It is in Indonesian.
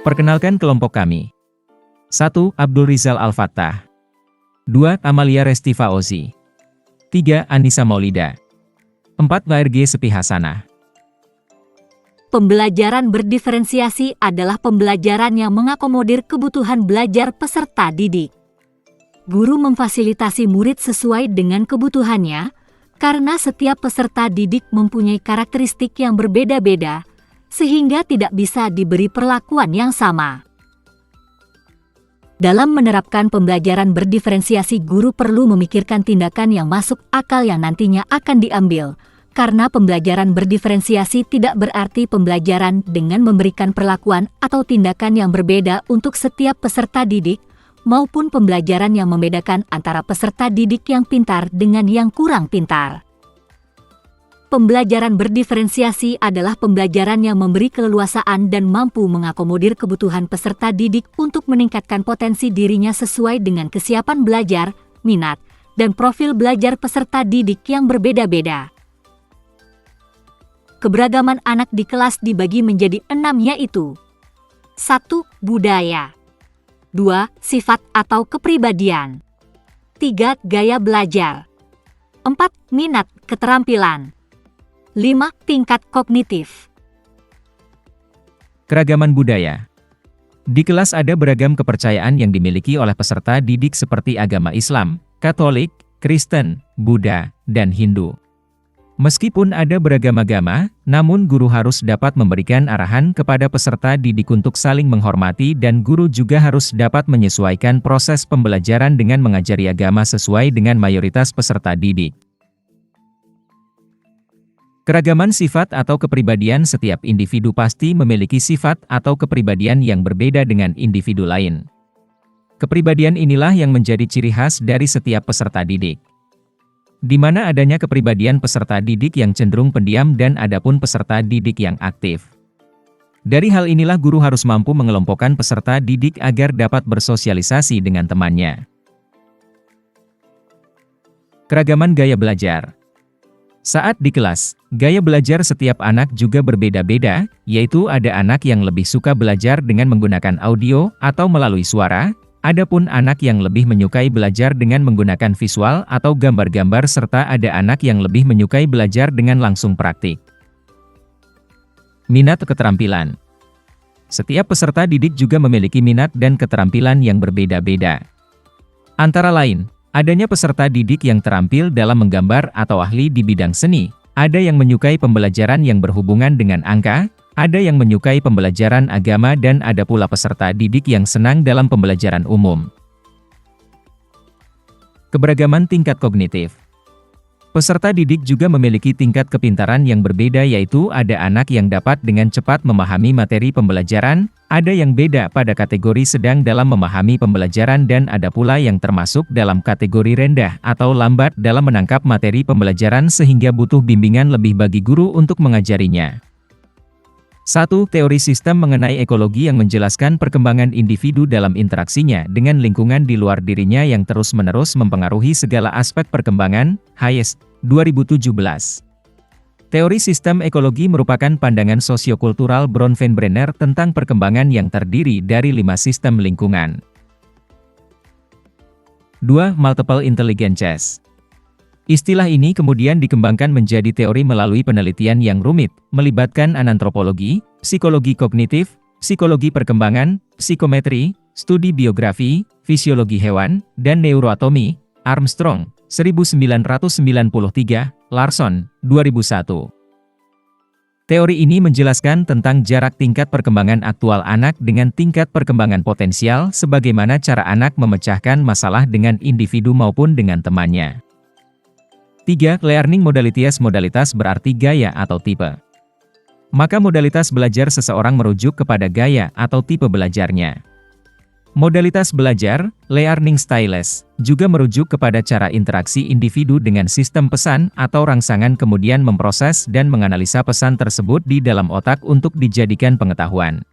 Perkenalkan kelompok kami. 1. Abdul Rizal Al-Fattah. 2. Amalia Restiva Ozi. 3. Anissa Maulida. 4. KRG Sepi Hasanah. Pembelajaran berdiferensiasi adalah pembelajaran yang mengakomodir kebutuhan belajar peserta didik. Guru memfasilitasi murid sesuai dengan kebutuhannya, karena setiap peserta didik mempunyai karakteristik yang berbeda-beda, sehingga tidak bisa diberi perlakuan yang sama. Dalam menerapkan pembelajaran berdiferensiasi, guru perlu memikirkan tindakan yang masuk akal yang nantinya akan diambil, karena pembelajaran berdiferensiasi tidak berarti pembelajaran dengan memberikan perlakuan atau tindakan yang berbeda untuk setiap peserta didik, maupun pembelajaran yang membedakan antara peserta didik yang pintar dengan yang kurang pintar. Pembelajaran berdiferensiasi adalah pembelajaran yang memberi keleluasaan dan mampu mengakomodir kebutuhan peserta didik untuk meningkatkan potensi dirinya sesuai dengan kesiapan belajar, minat, dan profil belajar peserta didik yang berbeda-beda. Keberagaman anak di kelas dibagi menjadi 6, yaitu 1. Budaya. 2. Sifat atau kepribadian. 3. Gaya belajar. 4. Minat, keterampilan. 5. Tingkat kognitif. Keragaman budaya. Di kelas ada beragam kepercayaan yang dimiliki oleh peserta didik seperti agama Islam, Katolik, Kristen, Buddha, dan Hindu. Meskipun ada beragam agama, namun guru harus dapat memberikan arahan kepada peserta didik untuk saling menghormati, dan guru juga harus dapat menyesuaikan proses pembelajaran dengan mengajari agama sesuai dengan mayoritas peserta didik. Keragaman sifat atau kepribadian. Setiap individu pasti memiliki sifat atau kepribadian yang berbeda dengan individu lain. Kepribadian inilah yang menjadi ciri khas dari setiap peserta didik. Di mana adanya kepribadian peserta didik yang cenderung pendiam dan adapun peserta didik yang aktif. Dari hal inilah guru harus mampu mengelompokkan peserta didik agar dapat bersosialisasi dengan temannya. Keragaman gaya belajar. Saat di kelas, gaya belajar setiap anak juga berbeda-beda, yaitu ada anak yang lebih suka belajar dengan menggunakan audio atau melalui suara, adapun anak yang lebih menyukai belajar dengan menggunakan visual atau gambar-gambar, serta ada anak yang lebih menyukai belajar dengan langsung praktik. Minat keterampilan. Setiap peserta didik juga memiliki minat dan keterampilan yang berbeda-beda. Antara lain, adanya peserta didik yang terampil dalam menggambar atau ahli di bidang seni, ada yang menyukai pembelajaran yang berhubungan dengan angka, ada yang menyukai pembelajaran agama, dan ada pula peserta didik yang senang dalam pembelajaran umum. Keberagaman tingkat kognitif. Peserta didik juga memiliki tingkat kepintaran yang berbeda, yaitu ada anak yang dapat dengan cepat memahami materi pembelajaran, ada yang beda pada kategori sedang dalam memahami pembelajaran, dan ada pula yang termasuk dalam kategori rendah atau lambat dalam menangkap materi pembelajaran sehingga butuh bimbingan lebih bagi guru untuk mengajarinya. 1. Teori sistem mengenai ekologi yang menjelaskan perkembangan individu dalam interaksinya dengan lingkungan di luar dirinya yang terus-menerus mempengaruhi segala aspek perkembangan, Hayes, 2017. Teori sistem ekologi merupakan pandangan sosiokultural Bronfenbrenner tentang perkembangan yang terdiri dari 5 sistem lingkungan. 2. Multiple intelligences. Istilah ini kemudian dikembangkan menjadi teori melalui penelitian yang rumit, melibatkan anantropologi, psikologi kognitif, psikologi perkembangan, psikometri, studi biografi, fisiologi hewan, dan neuroatomi. Armstrong, 1993, Larson, 2001. Teori ini menjelaskan tentang jarak tingkat perkembangan aktual anak dengan tingkat perkembangan potensial, sebagaimana cara anak memecahkan masalah dengan individu maupun dengan temannya. 3. Learning modalities. Modalitas berarti gaya atau tipe. Maka modalitas belajar seseorang merujuk kepada gaya atau tipe belajarnya. Modalitas belajar, learning styles, juga merujuk kepada cara interaksi individu dengan sistem pesan atau rangsangan, kemudian memproses dan menganalisa pesan tersebut di dalam otak untuk dijadikan pengetahuan.